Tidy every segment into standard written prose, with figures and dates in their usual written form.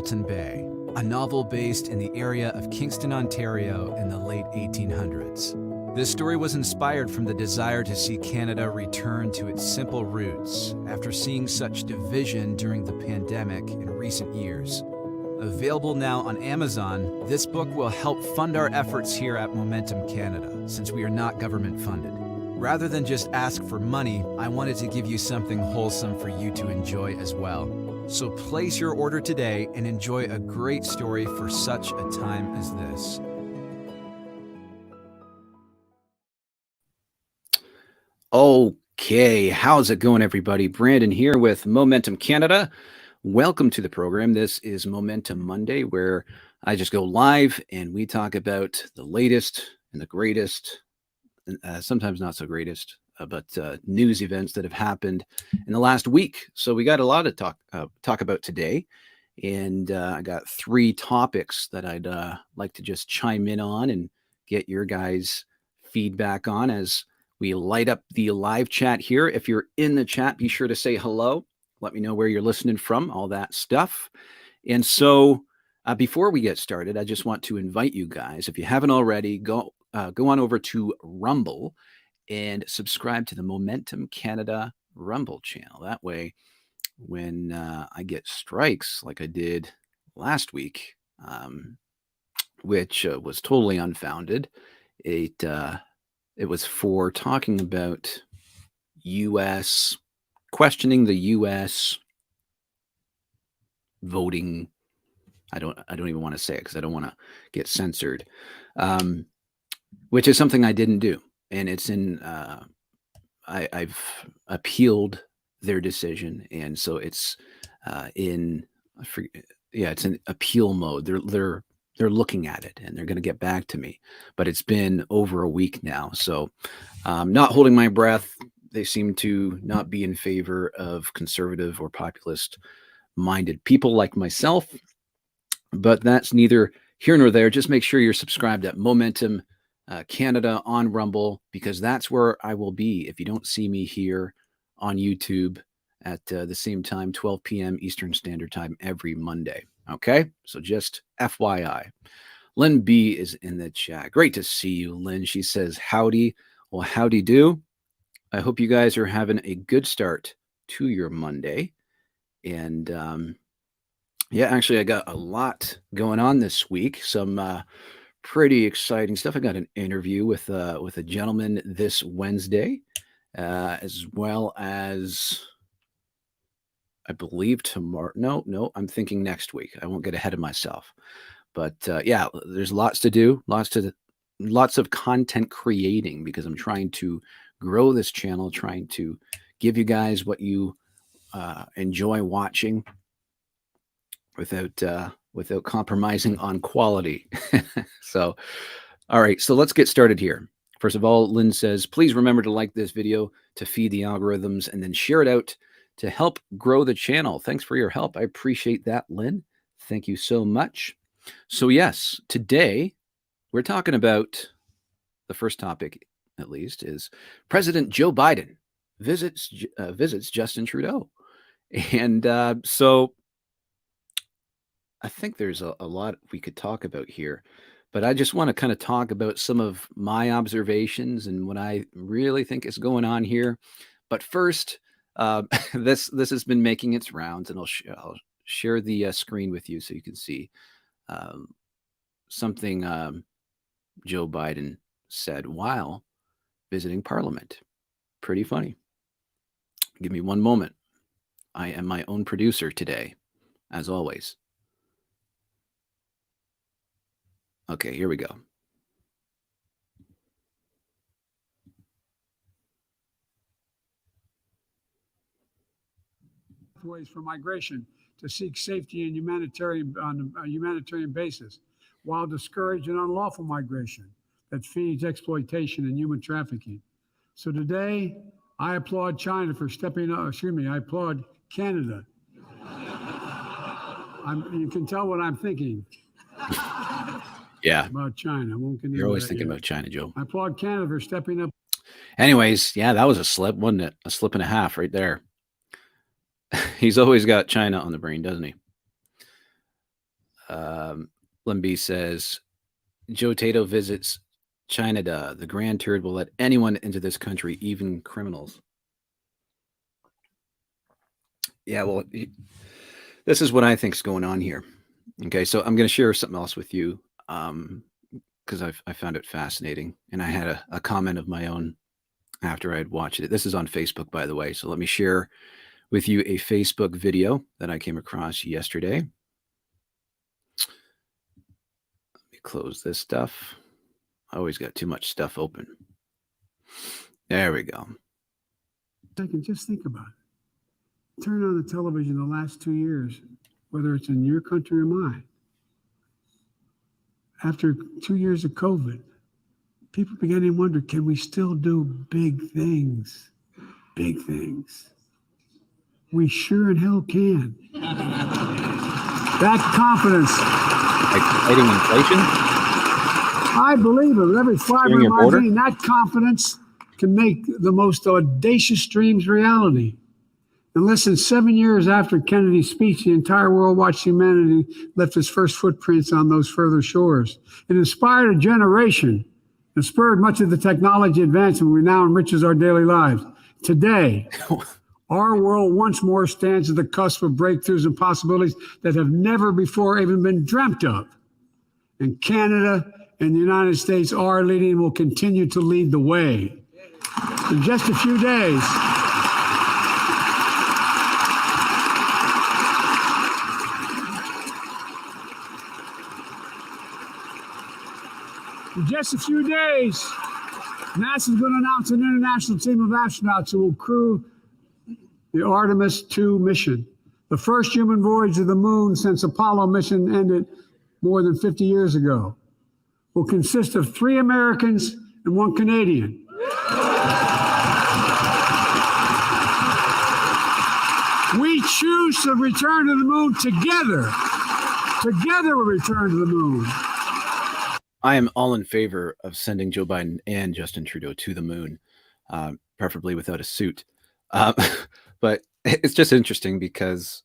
Hamilton Bay, a novel based in the area of Kingston, Ontario in the late 1800s. This story was inspired from the desire to see Canada return to its simple roots after seeing such division during the pandemic in recent years. Available now on Amazon, this book will help fund our efforts here at Momentum Canada, since we are not government funded. Rather than just ask for money, I wanted to give you something wholesome for you to enjoy as well. So place your order today and enjoy a great story for such a time as this. Okay, how's it going, everybody? Brandon here with Momentum Canada. Welcome to the program. This is Momentum Monday, where I just go live and we talk about the latest and the greatest, sometimes not so greatest, but news events that have happened in the last week. So we got a lot to talk about today, and I got 3 topics that I'd like to just chime in on and get your guys' feedback on as we light up the live chat here. If you're in the chat, be sure to say hello. Let me know where you're listening from, all that stuff. And so before we get started, I just want to invite you guys, if you haven't already, go on over to Rumble and subscribe to the Momentum Canada Rumble channel. That way, when I get strikes like I did last week, which was totally unfounded, it was for talking about questioning the U.S. voting. I don't even want to say it because I don't want to get censored, which is something I didn't do. And it's in, I've appealed their decision. And so it's it's in appeal mode. They're looking at it and they're going to get back to me, but it's been over a week now. So not holding my breath. They seem to not be in favor of conservative or populist minded people like myself, but that's neither here nor there. Just make sure you're subscribed at Momentum Canada on Rumble, because that's where I will be if you don't see me here on YouTube at the same time, 12 p.m. Eastern Standard Time every Monday. Okay, so just FYI. Lynn B is in the chat. Great to see you, Lynn. She says, howdy. Well, howdy do. I hope you guys are having a good start to your Monday. And actually, I got a lot going on this week. Some pretty exciting stuff. I got an interview with a gentleman this Wednesday, as well as, I believe, tomorrow. No, I'm thinking next week. I won't get ahead of myself. But there's lots to do, lots of content creating, because I'm trying to grow this channel, trying to give you guys what you enjoy watching without compromising on quality. So, all right, so let's get started here. First of all, Lynn says, please remember to like this video to feed the algorithms, and then share it out to help grow the channel. Thanks for your help. I appreciate that, Lynn. Thank you so much. So yes, today we're talking about, the first topic at least, is President Joe Biden visits Justin Trudeau. And so I think there's a lot we could talk about here, but I just want to kind of talk about some of my observations and what I really think is going on here. But first, this has been making its rounds, and I'll share the screen with you so you can see something Joe Biden said while visiting Parliament. Pretty funny. Give me one moment. I am my own producer today, as always. Okay, here we go. Ways for migration to seek safety and on a humanitarian basis, while discouraging unlawful migration that feeds exploitation and human trafficking. So today, I applaud China for stepping up. I applaud Canada. You can tell what I'm thinking. Yeah. About China. I won't get into You're always that thinking yet. about China, Joe. I applaud Canada for stepping up. Anyways, yeah, that was a slip, wasn't it? A slip and a half right there. He's always got China on the brain, doesn't he? Limby says, Joe Tato visits China. The Grand Turd will let anyone into this country, even criminals. Yeah, well, this is what I think is going on here. Okay, so I'm going to share something else with you because I found it fascinating. And I had a comment of my own after I had watched it. This is on Facebook, by the way. So let me share with you a Facebook video that I came across yesterday. Let me close this stuff. I always got too much stuff open. There we go. Second, just think about it. Turn on the television the last 2 years, whether it's in your country or mine. After 2 years of COVID, people began to wonder, can we still do big things? Big things. We sure in hell can. That confidence. Like fighting inflation? I believe it. With every fiber in my being, that confidence can make the most audacious dreams reality. And less than 7 years after Kennedy's speech, the entire world watched humanity lift its first footprints on those further shores. It inspired a generation and spurred much of the technology advancement we now enriches our daily lives. Today, our world once more stands at the cusp of breakthroughs and possibilities that have never before even been dreamt of. And Canada and the United States are leading and will continue to lead the way. In just a few days, NASA's going to announce an international team of astronauts who will crew the Artemis II mission, the first human voyage to the moon since Apollo mission ended more than 50 years ago. Will consist of 3 Americans and 1 Canadian. We choose to return to the moon together. Together we return to the moon. I am all in favor of sending Joe Biden and Justin Trudeau to the moon, preferably without a suit. But it's just interesting because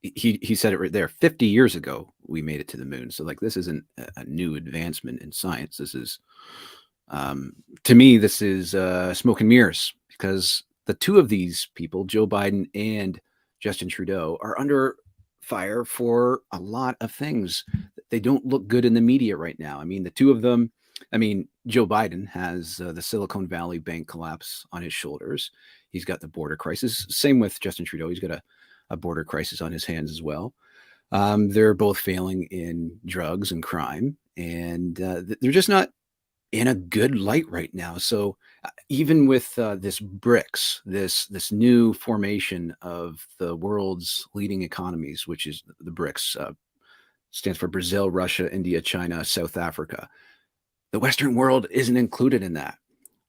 he said it right there. 50 years ago, we made it to the moon. So like, this isn't a new advancement in science. This is, to me, this is smoke and mirrors, because the two of these people, Joe Biden and Justin Trudeau, are under fire for a lot of things. They don't look good in the media right now. I mean, the two of them, Joe Biden has the Silicon Valley Bank collapse on his shoulders. He's got the border crisis. Same with Justin Trudeau. He's got a border crisis on his hands as well. They're both failing in drugs and crime, and they're just not in a good light right now. So even with this BRICS, this new formation of the world's leading economies, which is the BRICS, stands for Brazil, Russia, India, China, South Africa. The Western world isn't included in that.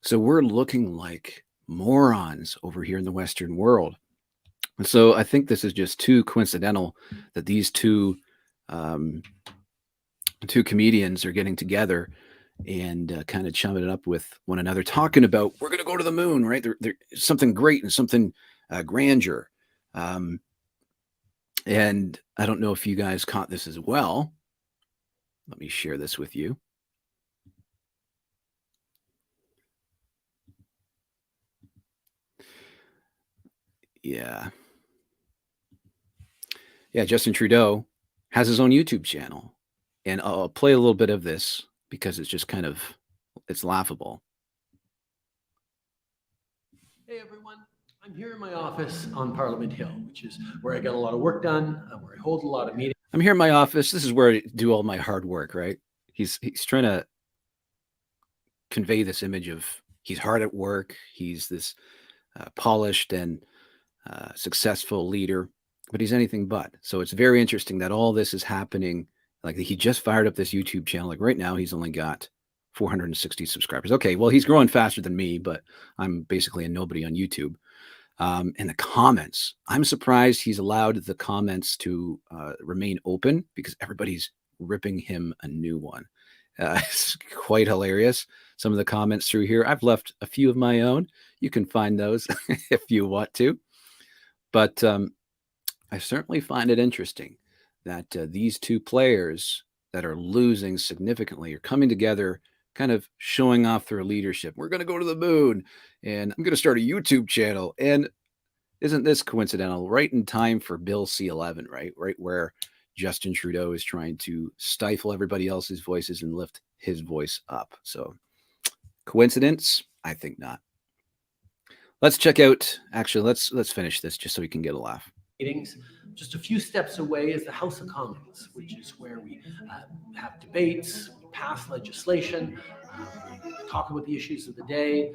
So we're looking like morons over here in the Western world. And so I think this is just too coincidental that these two comedians are getting together and kind of chumming it up with one another, talking about, we're going to go to the moon, right? There's something great and something grandeur. And I don't know if you guys caught this as well. Let me share this with you. Yeah, Justin Trudeau has his own YouTube channel. And I'll play a little bit of this because it's just kind of, it's laughable. Hey everyone, I'm here in my office on Parliament Hill, which is where I get a lot of work done, where I hold a lot of meetings. I'm here in my office. This is where I do all my hard work, right? He's trying to convey this image of he's hard at work. He's this polished and successful leader, but he's anything but. So it's very interesting that all this is happening. Like, he just fired up this YouTube channel. Like right now, he's only got 460 subscribers. Okay, well, he's growing faster than me, but I'm basically a nobody on YouTube. And the comments, I'm surprised he's allowed the comments to remain open, because everybody's ripping him a new one. It's quite hilarious. Some of the comments through here, I've left a few of my own. You can find those if you want to. But I certainly find it interesting that these two players that are losing significantly are coming together, kind of showing off their leadership. We're going to go to the moon, and I'm going to start a YouTube channel. And isn't this coincidental? Right in time for Bill C-11, right? Right where Justin Trudeau is trying to stifle everybody else's voices and lift his voice up. So coincidence? I think not. Let's check out, actually, let's finish this just so we can get a laugh. Meetings. Just a few steps away is the House of Commons, which is where we have debates, we pass legislation, we talk about the issues of the day,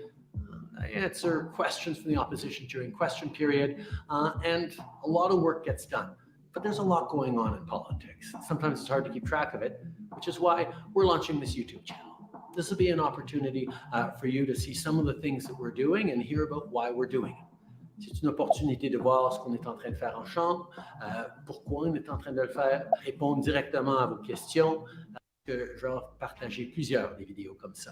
answer questions from the opposition during question period, and a lot of work gets done. But there's a lot going on in politics. Sometimes it's hard to keep track of it, which is why we're launching this YouTube channel. This will be an opportunity for you to see some of the things that we're doing and hear about why we're doing it. C'est une opportunité de voir ce qu'on est en train de faire en chambre, pourquoi on est en train de le faire, répondre directement à vos questions, que je vais partager plusieurs des vidéos comme ça.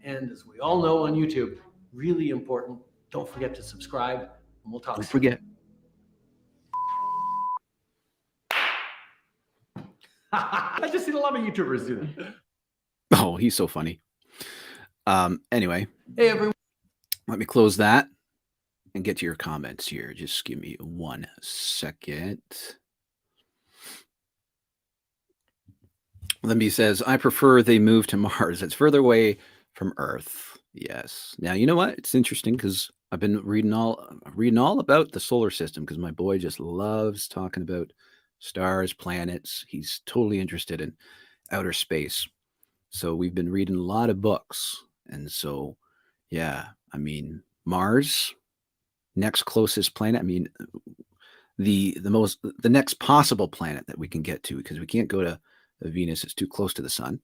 And as we all know on YouTube, really important, don't forget to subscribe, and we'll talk soon. Don't forget. I just seen a lot of YouTubers do that. Oh, he's so funny. Anyway, Hey, everyone. let me close that and get to your comments here. Just give me 1 second. Limby says, I prefer they move to Mars. It's further away from Earth. Yes. Now, you know what? It's interesting because I've been reading all about the solar system because my boy just loves talking about stars, planets. He's totally interested in outer space. So we've been reading a lot of books. And so, yeah, I mean, Mars, next closest planet. I mean, the next possible planet that we can get to, because we can't go to Venus. It's too close to the sun.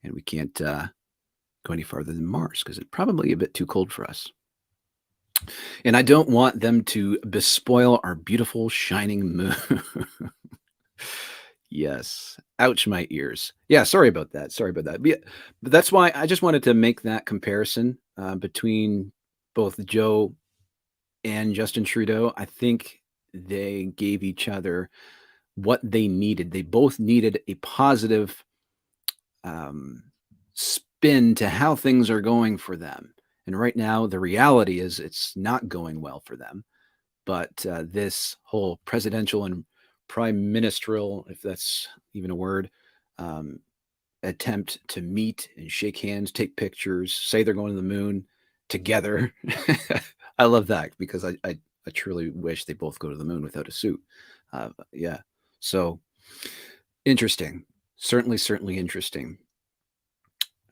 And we can't go any farther than Mars because it's probably a bit too cold for us. And I don't want them to bespoil our beautiful shining moon. Yes. Ouch, my ears. Yeah, sorry about that. But that's why I just wanted to make that comparison between both Joe and Justin Trudeau. I think they gave each other what they needed. They both needed a positive spin to how things are going for them. And right now, the reality is it's not going well for them. But this whole presidential and prime ministerial, if that's even a word, attempt to meet and shake hands, take pictures, say they're going to the moon together. I love that because I truly wish they both go to the moon without a suit. Yeah. So interesting. Certainly interesting.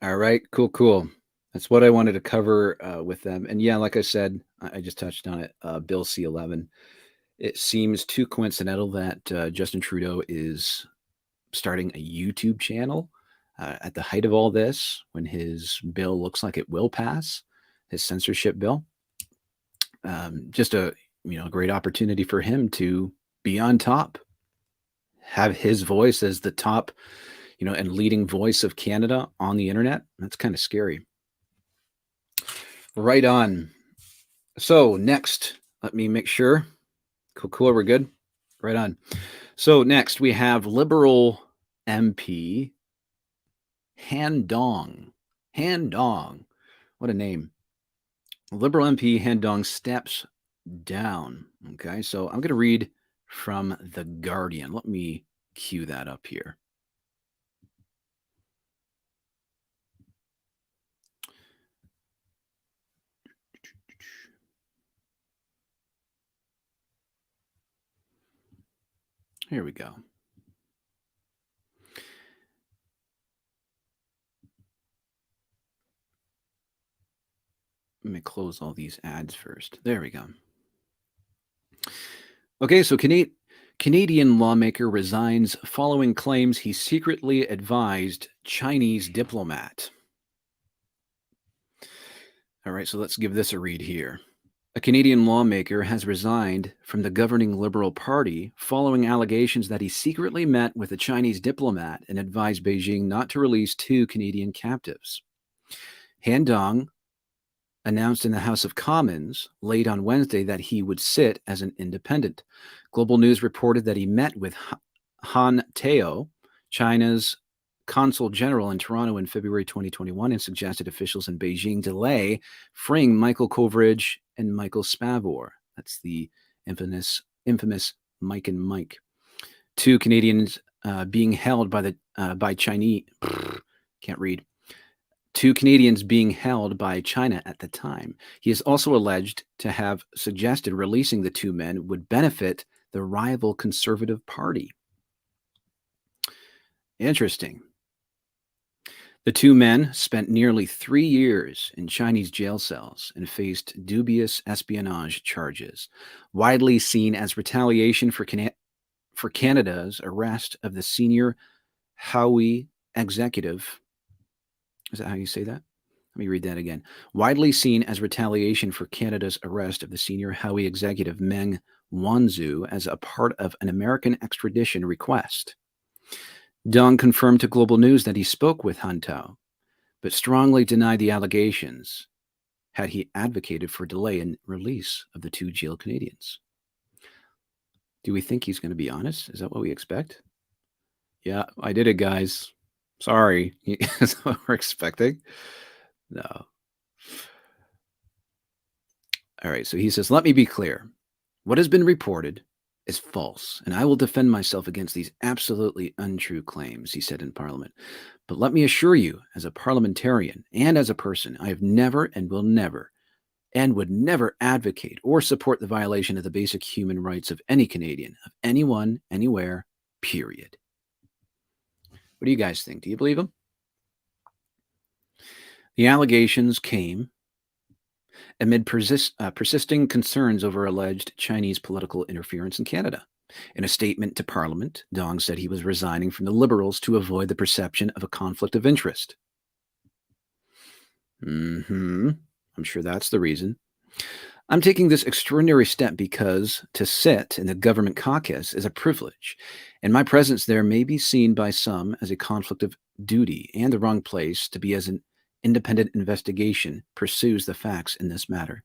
All right. Cool. That's what I wanted to cover with them. And yeah, like I said, I just touched on it. Bill C-11. It seems too coincidental that Justin Trudeau is starting a YouTube channel at the height of all this, when his bill looks like it will pass, his censorship bill. Just a great opportunity for him to be on top, have his voice as the top, and leading voice of Canada on the internet. That's kind of scary. Right on. So next, let me make sure. Cool. We're good. Right on. So next we have Liberal MP Han Dong. What a name. Liberal MP Han Dong steps down. Okay, so I'm going to read from The Guardian. Let me cue that up here. Here we go. Let me close all these ads first. There we go. Okay, so Canadian lawmaker resigns following claims he secretly advised Chinese diplomat. All right, so let's give this a read here. A Canadian lawmaker has resigned from the governing Liberal Party following allegations that he secretly met with a Chinese diplomat and advised Beijing not to release 2 Canadian captives. Han Dong announced in the House of Commons late on Wednesday that he would sit as an independent. Global News reported that he met with Han Teo, China's consul general in Toronto in February 2021, and suggested officials in Beijing delay freeing Michael Kovrig and Michael Spavor. That's the infamous Mike and Mike. Two Canadians being held by Chinese. Can't read. Two Canadians being held by China at the time. He is also alleged to have suggested releasing the two men would benefit the rival Conservative Party. Interesting. The two men spent nearly 3 years in Chinese jail cells and faced dubious espionage charges, widely seen as retaliation for Canada's arrest of the senior Huawei executive. Is that how you say that? Let me read that again. Widely seen as retaliation for Canada's arrest of the senior Huawei executive Meng Wanzhou as a part of an American extradition request. Dong confirmed to Global News that he spoke with Han Tao, but strongly denied the allegations had he advocated for delay in release of the two jailed Canadians. Do we think he's going to be honest? Is that what we expect? Yeah, I did it, guys. Sorry. That's what we're expecting. No. All right, so he says, let me be clear. What has been reported is false, and I will defend myself against these absolutely untrue claims, he said in Parliament. But let me assure you, as a parliamentarian and as a person, I have never and will never and would never advocate or support the violation of the basic human rights of any Canadian, of anyone, anywhere, period. What do you guys think? Do you believe him? The allegations came amid persisting concerns over alleged Chinese political interference in Canada. In a statement to Parliament, Dong said he was resigning from the Liberals to avoid the perception of a conflict of interest. I'm sure that's the reason. I'm taking this extraordinary step because to sit in the government caucus is a privilege, and my presence there may be seen by some as a conflict of duty and the wrong place to be as an independent investigation pursues the facts in this matter,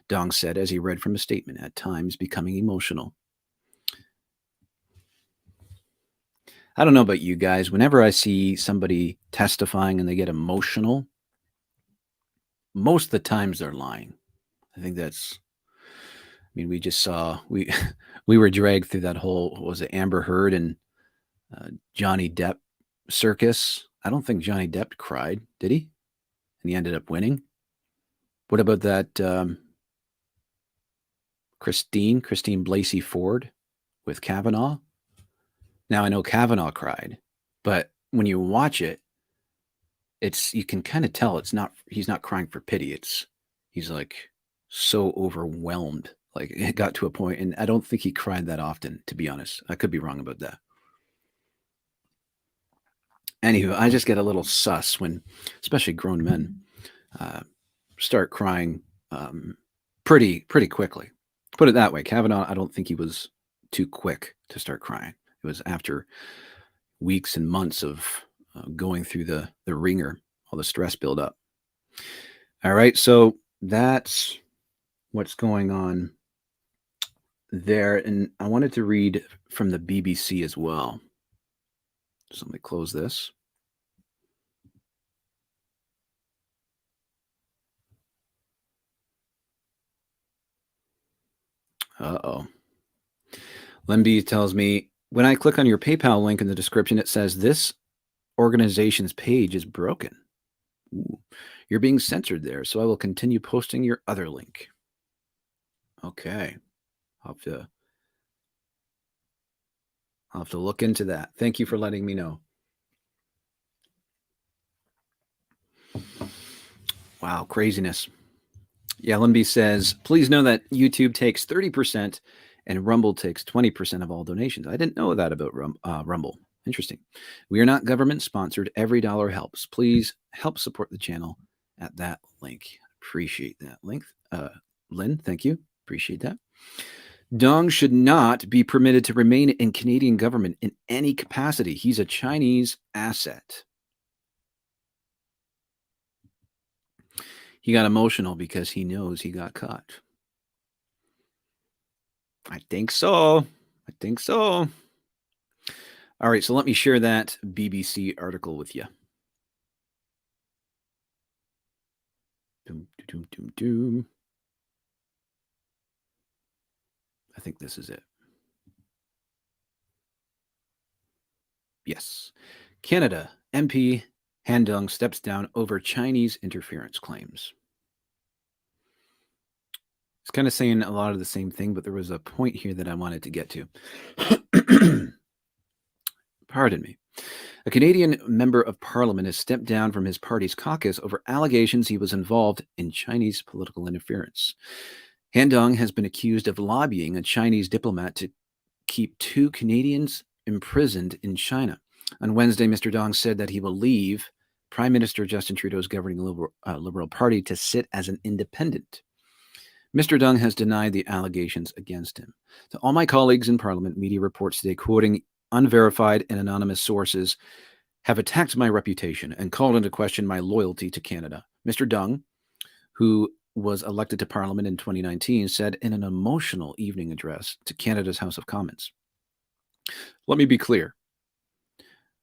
Dong said as he read from a statement, at times becoming emotional. I don't know about you guys. Whenever I see somebody testifying and they get emotional, most of the times they're lying. I think that's, we just saw, we were dragged through that whole, what was it, Amber Heard and Johnny Depp circus. I don't think Johnny Depp cried, did he? And he ended up winning. What about that Christine Blasey Ford with Kavanaugh? Now, I know Kavanaugh cried, but when you watch it, you can kind of tell he's not crying for pity. He's like so overwhelmed. Like it got to a point, and I don't think he cried that often, to be honest. I could be wrong about that. Anywho, I just get a little sus when, especially grown men, start crying pretty quickly. Put it that way. Kavanaugh, I don't think he was too quick to start crying. It was after weeks and months of going through the ringer, all the stress build up. All right, so that's what's going on there. And I wanted to read from the BBC as well. So let me close this. Uh-oh. Lemby tells me, when I click on your PayPal link in the description, it says this organization's page is broken. Ooh. You're being censored there, so I will continue posting your other link. Okay. I'll have to look into that. Thank you for letting me know. Wow, craziness. Yeah, Lemby says, please know that YouTube takes 30% and Rumble takes 20% of all donations. I didn't know that about Rumble. Interesting. We are not government sponsored. Every dollar helps. Please help support the channel at that link. Appreciate that link. Lynn, thank you. Appreciate that. Dong should not be permitted to remain in Canadian government in any capacity. He's a Chinese asset. He got emotional because he knows he got caught. I think so. All right, so let me share that BBC article with you. Doom, doom, doom, doom. I think this is it. Yes. Canada MP Han Dong steps down over Chinese interference claims. It's kind of saying a lot of the same thing, but there was a point here that I wanted to get to. Pardon me. A Canadian member of parliament has stepped down from his party's caucus over allegations he was involved in Chinese political interference. Han Dong has been accused of lobbying a Chinese diplomat to keep 2 Canadians imprisoned in China. On Wednesday, Mr. Dong said that he will leave Prime Minister Justin Trudeau's governing Liberal Party to sit as an independent. Mr. Dong has denied the allegations against him. To all my colleagues in Parliament, media reports today, quoting unverified and anonymous sources, have attacked my reputation and called into question my loyalty to Canada. Mr. Dong, who was elected to Parliament in 2019, said in an emotional evening address to Canada's House of Commons, "Let me be clear.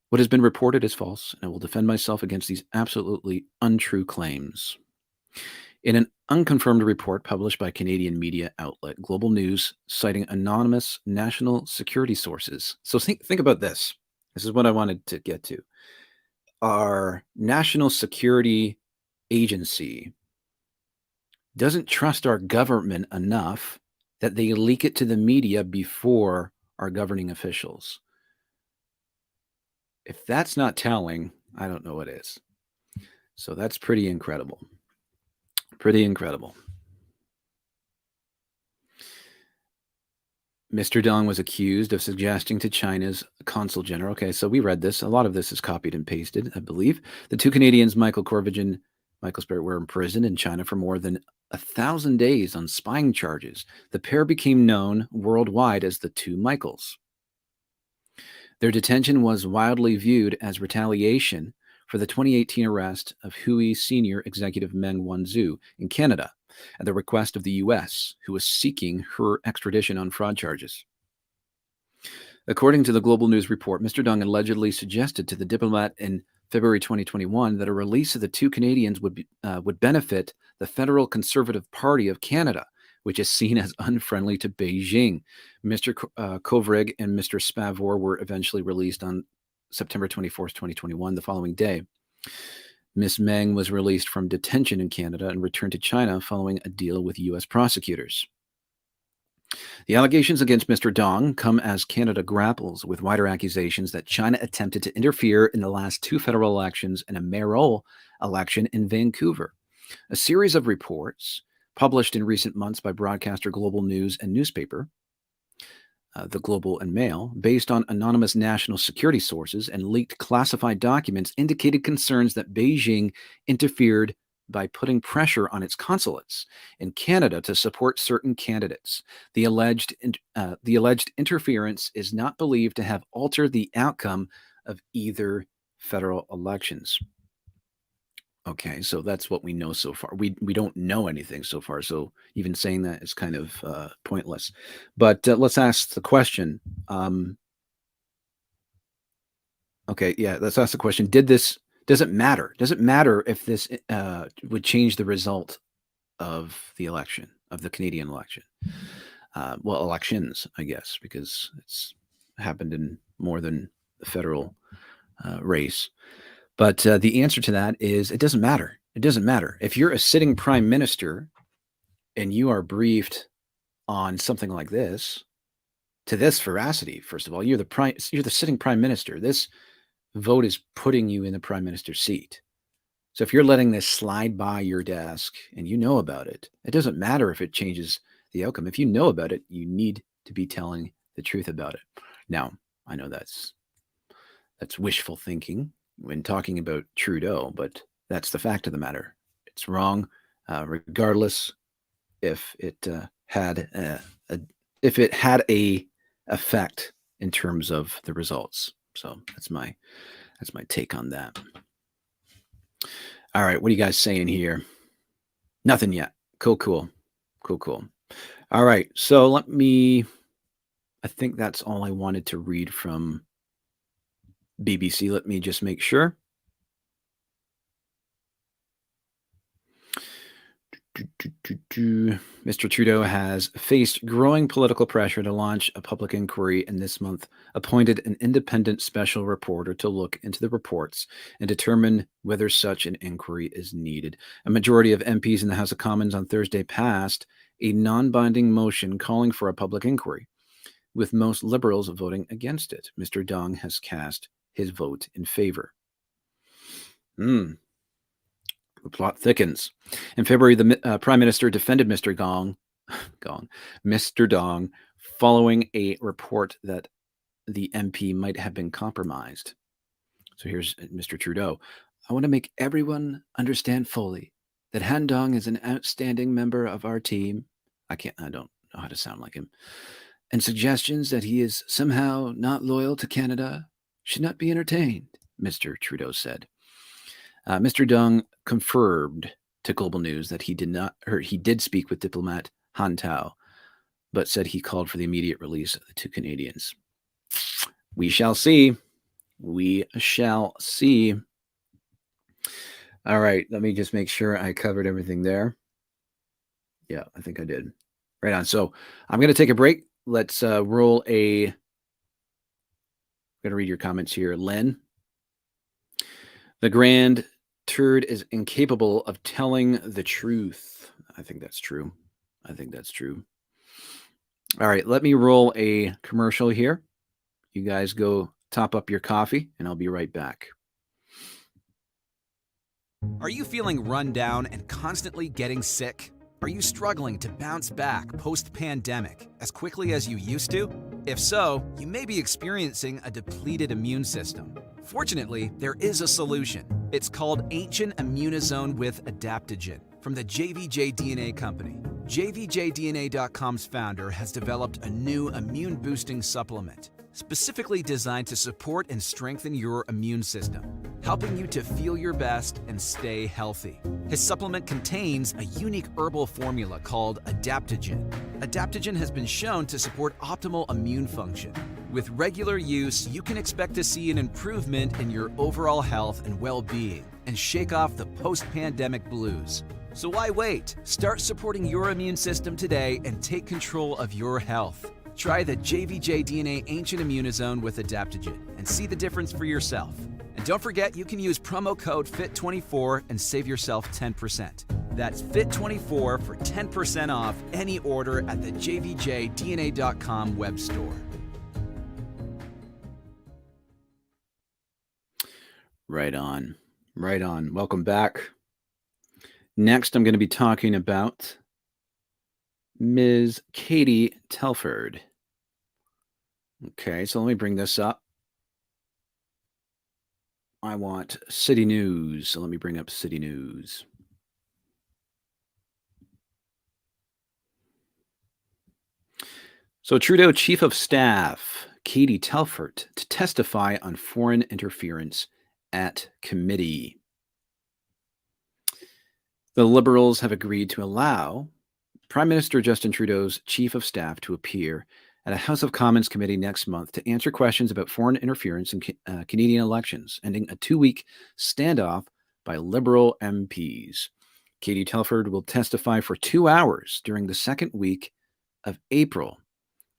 What has been reported is false, and I will defend myself against these absolutely untrue claims." In an unconfirmed report published by Canadian media outlet Global News, citing anonymous national security sources. So think about this. This is what I wanted to get to. Our national security agency doesn't trust our government enough that they leak it to the media before our governing officials. If that's not telling, I don't know what is. So that's pretty incredible. Pretty incredible. Mr. Dong was accused of suggesting to China's consul general. Okay, so we read this. A lot of this is copied and pasted, I believe. The 2 Canadians, Michael Corvage and Michael Spirit, were imprisoned in China for more than 1,000 days on spying charges. The pair became known worldwide as the 2 Michaels. Their detention was widely viewed as retaliation for the 2018 arrest of Hui senior executive Meng Wanzhou in Canada at the request of the U.S., who was seeking her extradition on fraud charges. According to the Global News report, Mr. Dong allegedly suggested to the diplomat in February 2021 that a release of the 2 Canadians would benefit the Federal Conservative Party of Canada, which is seen as unfriendly to Beijing. Mr. Kovrig and Mr. Spavor were eventually released on September 24th, 2021, the following day. Ms. Meng was released from detention in Canada and returned to China following a deal with U.S. prosecutors. The allegations against Mr. Dong come as Canada grapples with wider accusations that China attempted to interfere in the last 2 federal elections and a mayoral election in Vancouver. A series of reports published in recent months by broadcaster Global News and newspaper, the Global and Mail, based on anonymous national security sources and leaked classified documents, indicated concerns that Beijing interfered by putting pressure on its consulates in Canada to support certain candidates. The alleged interference is not believed to have altered the outcome of either federal elections. Okay, so that's what we know so far. We don't know anything so far, so even saying that is kind of pointless. But let's ask the question. Okay, yeah, let's ask the question. Does it matter? Does it matter if this would change the result of the election, of the Canadian election? Well, elections, I guess, because it's happened in more than the federal race. But the answer to that is it doesn't matter. It doesn't matter. If you're a sitting prime minister and you are briefed on something like this, to this veracity, first of all, you're the sitting prime minister. This vote is putting you in the prime minister's seat. So if you're letting this slide by your desk and you know about it, it doesn't matter if it changes the outcome. If you know about it, you need to be telling the truth about it. Now, I know that's wishful thinking when talking about Trudeau, but that's the fact of the matter. It's wrong, regardless if it had a effect in terms of the results. So that's my take on that. All right, what are you guys saying here? Nothing yet. Cool. All right, so I think that's all I wanted to read from BBC, let me just make sure. Mr. Trudeau has faced growing political pressure to launch a public inquiry, and this month appointed an independent special reporter to look into the reports and determine whether such an inquiry is needed. A majority of MPs in the House of Commons on Thursday passed a non-binding motion calling for a public inquiry, with most Liberals voting against it. Mr. Dong has cast his vote in favor. The plot thickens. In February, the Prime Minister defended Mr. Dong, following a report that the MP might have been compromised. So here's Mr. Trudeau. I want to make everyone understand fully that Han Dong is an outstanding member of our team. I don't know how to sound like him. And suggestions that he is somehow not loyal to Canada should not be entertained, Mr. Trudeau said. Mr. Dong confirmed to Global News that he did speak with diplomat Han Tao, but said he called for the immediate release of the two Canadians. We shall see. We shall see. All right, let me just make sure I covered everything there. Yeah, I think I did. Right on. So I'm going to take a break. Let's roll I'm going to read your comments here. Len. The Grand Turd is incapable of telling the truth. I think that's true. All right, let me roll a commercial here. You guys go top up your coffee, and I'll be right back. Are you feeling run down and constantly getting sick? Are you struggling to bounce back post-pandemic as quickly as you used to? If so, you may be experiencing a depleted immune system. Fortunately, there is a solution. It's called Ancient Immunizone with Adaptogen from the JVJ DNA company. JVJDNA.com's founder has developed a new immune-boosting supplement specifically designed to support and strengthen your immune system, helping you to feel your best and stay healthy. His supplement contains a unique herbal formula called Adaptogen. Adaptogen has been shown to support optimal immune function. With regular use, you can expect to see an improvement in your overall health and well-being and shake off the post-pandemic blues. So why wait? Start supporting your immune system today and take control of your health. Try the JVJ DNA Ancient Immunizone with Adaptogen and see the difference for yourself. And don't forget, you can use promo code FIT24 and save yourself 10%. That's FIT24 for 10% off any order at the JVJDNA.com web store. Right on. Welcome back. Next, I'm going to be talking about Ms. Katie Telford. Okay, so let me bring this up. I want City News, so let me bring up City News. So Trudeau Chief of Staff Katie Telford to testify on foreign interference at committee. The Liberals have agreed to allow Prime Minister Justin Trudeau's Chief of Staff to appear at a House of Commons committee next month to answer questions about foreign interference in Canadian elections, ending a 2-week standoff by Liberal MPs. Katie Telford will testify for 2 hours during the second week of April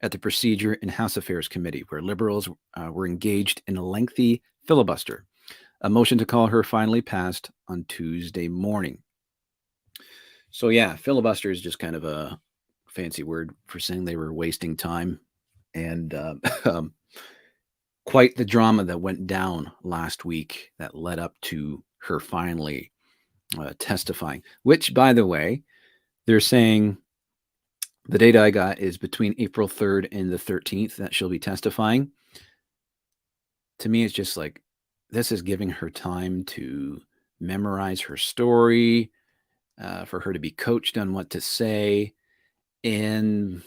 at the Procedure and House Affairs Committee, where Liberals were engaged in a lengthy filibuster. A motion to call her finally passed on Tuesday morning. So yeah, filibuster is just kind of a fancy word for saying they were wasting time, and quite the drama that went down last week that led up to her finally testifying, which, by the way, they're saying the date I got is between April 3rd and the 13th that she'll be testifying. To me, it's just like, this is giving her time to memorize her story, for her to be coached on what to say. And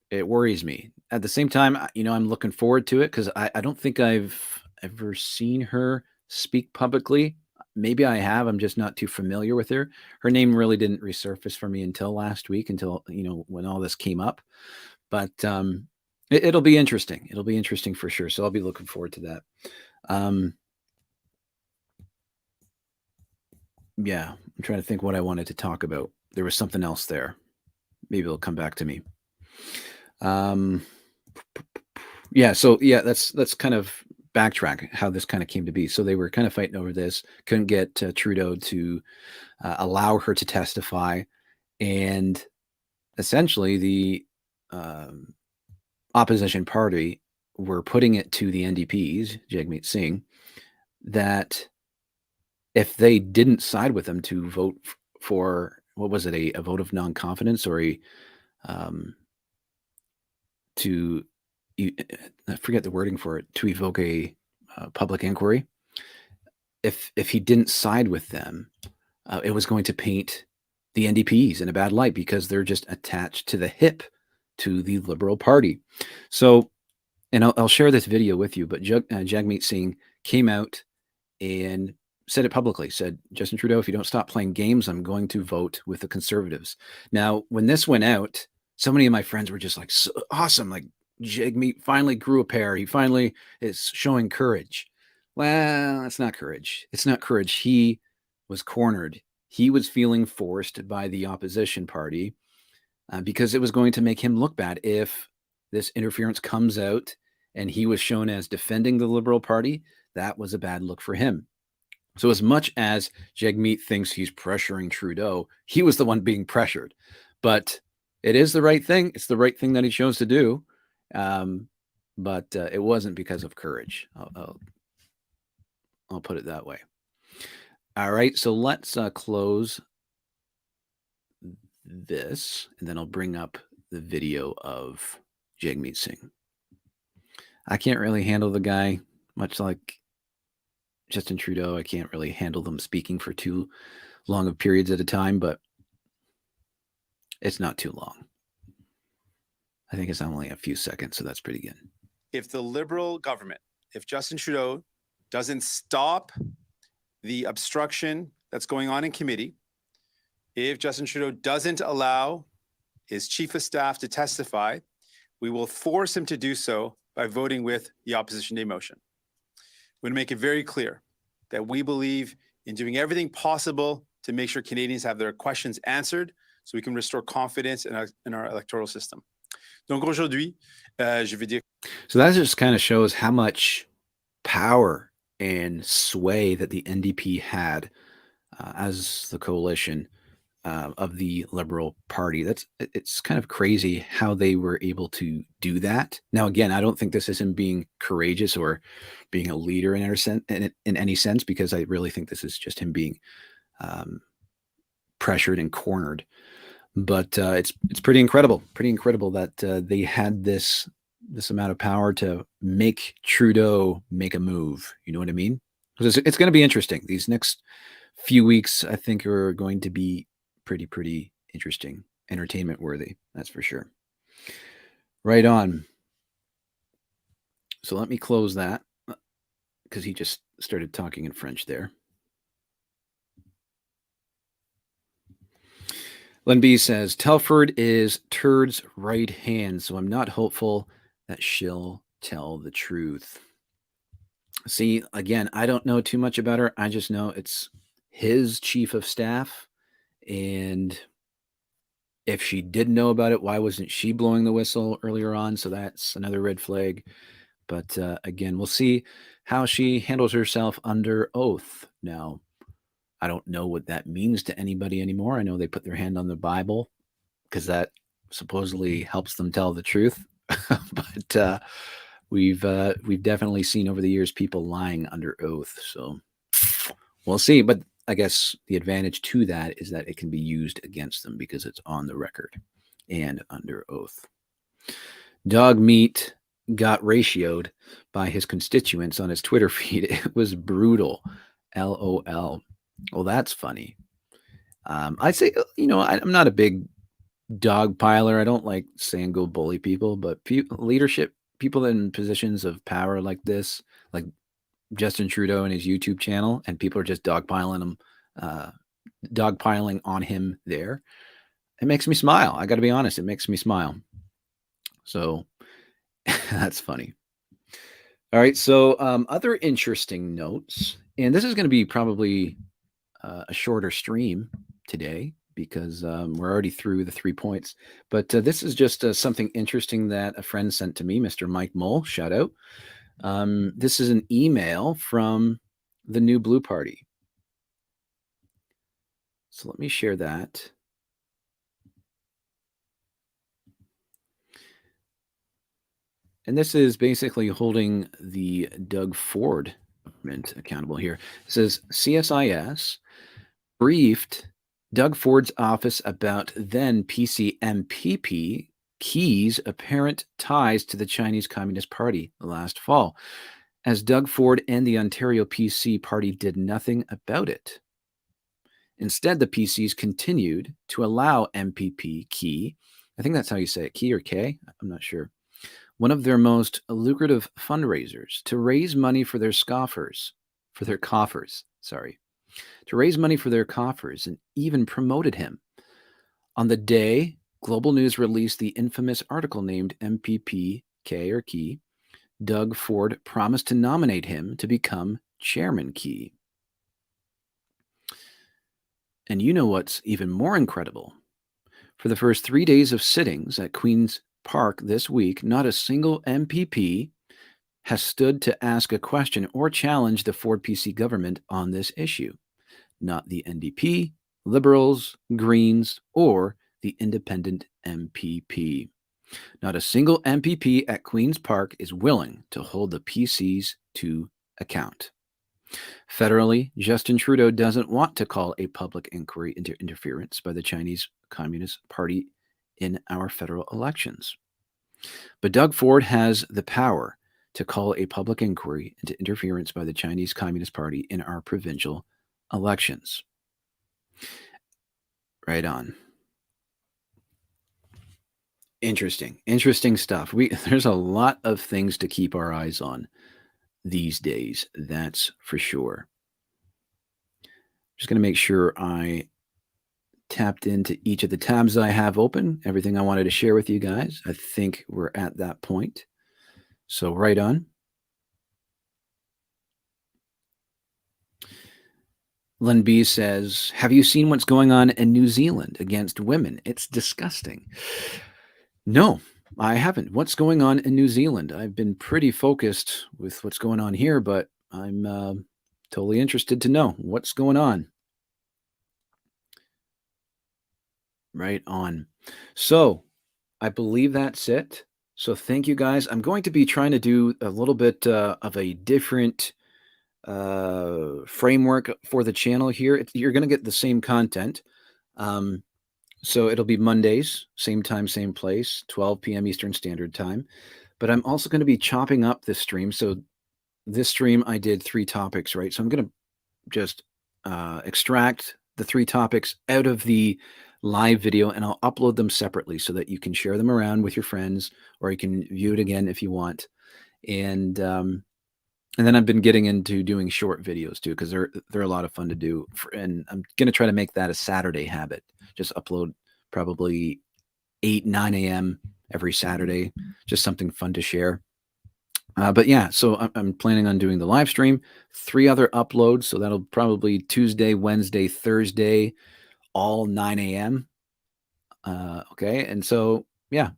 it worries me. At the same time, I'm looking forward to it because I don't think I've ever seen her speak publicly. Maybe I have. I'm just not too familiar with her. Her name really didn't resurface for me until last week, when all this came up. But It'll be interesting. It'll be interesting for sure. So I'll be looking forward to that. Yeah, I'm trying to think what I wanted to talk about. There was something else there. Maybe it'll come back to me. Yeah, so yeah, let's kind of backtrack how this kind of came to be. So they were kind of fighting over this, couldn't get Trudeau to allow her to testify, and essentially the opposition party were putting it to the NDPs, Jagmeet Singh, that if they didn't side with them to vote for, what was it, a vote of non-confidence, or a to I forget the wording for it, to evoke a public inquiry. If he didn't side with them, it was going to paint the NDPs in a bad light because they're just attached to the hip to the Liberal Party. So, and I'll share this video with you, but Jagmeet Singh came out and said it publicly, said, Justin Trudeau, if you don't stop playing games, I'm going to vote with the Conservatives. Now, when this went out, so many of my friends were just like, so awesome, like Jagmeet finally grew a pair. He finally is showing courage. Well, it's not courage. It's not courage. He was cornered. He was feeling forced by the opposition party because it was going to make him look bad if this interference comes out and he was shown as defending the Liberal Party. That was a bad look for him. So as much as Jagmeet thinks he's pressuring Trudeau, he was the one being pressured. But it is the right thing. It's the right thing that he chose to do. But it wasn't because of courage. I'll put it that way. All right, so let's close this, and then I'll bring up the video of Jagmeet Singh. I can't really handle the guy, much like Justin Trudeau. I can't really handle them speaking for too long of periods at a time, but it's not too long. I think it's only a few seconds, so that's pretty good. If the Liberal government, if Justin Trudeau doesn't stop the obstruction that's going on in committee, if Justin Trudeau doesn't allow his chief of staff to testify, we will force him to do so by voting with the opposition day motion. We're going to make it very clear that we believe in doing everything possible to make sure Canadians have their questions answered so we can restore confidence in our electoral system. Donc aujourd'hui, je veux dire. So that just kind of shows how much power and sway that the NDP had as the coalition of the Liberal Party. It's kind of crazy how they were able to do that. Now, again, I don't think this is him being courageous or being a leader in any sense, because I really think this is just him being pressured and cornered. But it's pretty incredible that they had this amount of power to make Trudeau make a move. You know what I mean? Because it's going to be interesting. These next few weeks, I think, are going to be pretty interesting, entertainment worthy. That's for sure. Right on. So let me close that because he just started talking in French there. Len B says, Telford is Turd's right hand, so I'm not hopeful that she'll tell the truth. See, again, I don't know too much about her. I just know it's his chief of staff. And if she did know about it, why wasn't she blowing the whistle earlier on? So that's another red flag. But again, we'll see how she handles herself under oath. Now, I don't know what that means to anybody anymore. I know they put their hand on the Bible because that supposedly helps them tell the truth. But we've definitely seen over the years people lying under oath. So we'll see. But I guess the advantage to that is that it can be used against them because it's on the record and under oath. Dog meat got ratioed by his constituents on his Twitter feed. It was brutal. LOL. Well, that's funny. I'd say, I'm not a big dog piler. I don't like saying go bully people, but leadership, people in positions of power like this, like Justin Trudeau and his YouTube channel, and people are just dogpiling on him there. It makes me smile. I got to be honest. It makes me smile. So That's funny. All right. So other interesting notes, and this is going to be probably a shorter stream today because we're already through the 3 points. But this is just something interesting that a friend sent to me, Mr. Mike Mole, shout out. This is an email from the New Blue Party. So let me share that. And this is basically holding the Doug Ford government accountable here. It says CSIS briefed Doug Ford's office about then PC MPP Key's apparent ties to the Chinese Communist Party last fall, as Doug Ford and the Ontario PC Party did nothing about it. Instead, the PCs continued to allow MPP Key, I think that's how you say it, Key or K, I'm not sure, one of their most lucrative fundraisers, to raise money for their coffers, to raise money for their coffers, and even promoted him. On the day Global News released the infamous article named MPP K or Key, Doug Ford promised to nominate him to become Chairman Key. And you know what's even more incredible? For the first 3 days of sittings at Queen's Park this week, not a single MPP has stood to ask a question or challenge the Ford PC government on this issue. Not the NDP, Liberals, Greens, or the independent MPP. Not a single MPP at Queen's Park is willing to hold the PCs to account. Federally, Justin Trudeau doesn't want to call a public inquiry into interference by the Chinese Communist Party in our federal elections. But Doug Ford has the power to call a public inquiry into interference by the Chinese Communist Party in our provincial elections. Right on. Interesting stuff. There's a lot of things to keep our eyes on these days, that's for sure. Just going to make sure I tapped into each of the tabs I have open, everything I wanted to share with you guys. I think we're at that point. So right on. Len B says, have you seen what's going on in New Zealand against women? It's disgusting. No, I haven't. What's going on in New Zealand? I've been pretty focused with what's going on here, but I'm totally interested to know what's going on. Right on. So I believe that's it. So thank you guys. I'm going to be trying to do a little bit of a different framework for the channel here. You're going to get the same content. So it'll be Mondays, same time, same place, 12 p.m. Eastern Standard Time. But I'm also going to be chopping up this stream. So this stream, I did 3 topics, right? So I'm going to just extract the 3 topics out of the live video, and I'll upload them separately so that you can share them around with your friends, or you can view it again if you want. And then I've been getting into doing short videos too, because they're a lot of fun to do. And I'm going to try to make that a Saturday habit. Just upload probably 8-9 a.m. every Saturday. Just something fun to share. But yeah, so I'm planning on doing the live stream, 3 other uploads. So that'll probably Tuesday, Wednesday, Thursday, all 9 a.m. Okay. And so, yeah,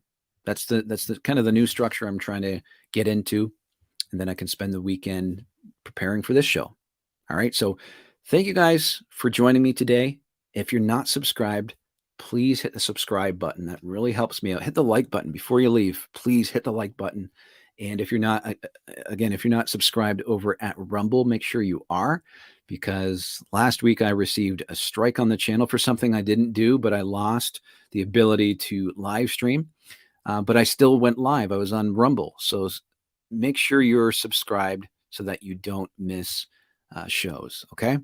that's the kind of the new structure I'm trying to get into. And then I can spend the weekend preparing for this show. All right. So thank you guys for joining me today. If you're not subscribed, please hit the subscribe button. That really helps me out. Hit the like button before you leave. Please hit the like button. And if you're not, again, if you're not subscribed over at Rumble, make sure you are, because last week I received a strike on the channel for something I didn't do, but I lost the ability to live stream. But I still went live. I was on Rumble. So make sure you're subscribed so that you don't miss shows. Okay.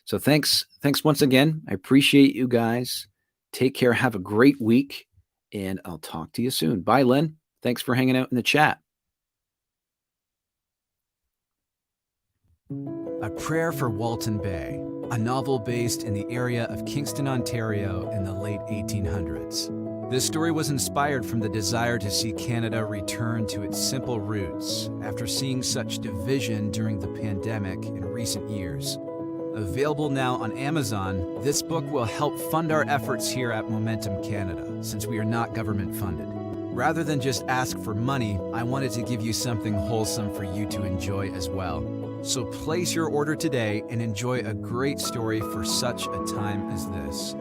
So thanks once again. I appreciate you guys. Take care. Have a great week, and I'll talk to you soon. Bye, Len. Thanks for hanging out in the chat. A Prayer for Walton Bay, a novel based in the area of Kingston, Ontario in the late 1800s. This story was inspired from the desire to see Canada return to its simple roots after seeing such division during the pandemic in recent years. Available now on Amazon, this book will help fund our efforts here at Momentum Canada, since we are not government funded. Rather than just ask for money, I wanted to give you something wholesome for you to enjoy as well. So place your order today and enjoy a great story for such a time as this.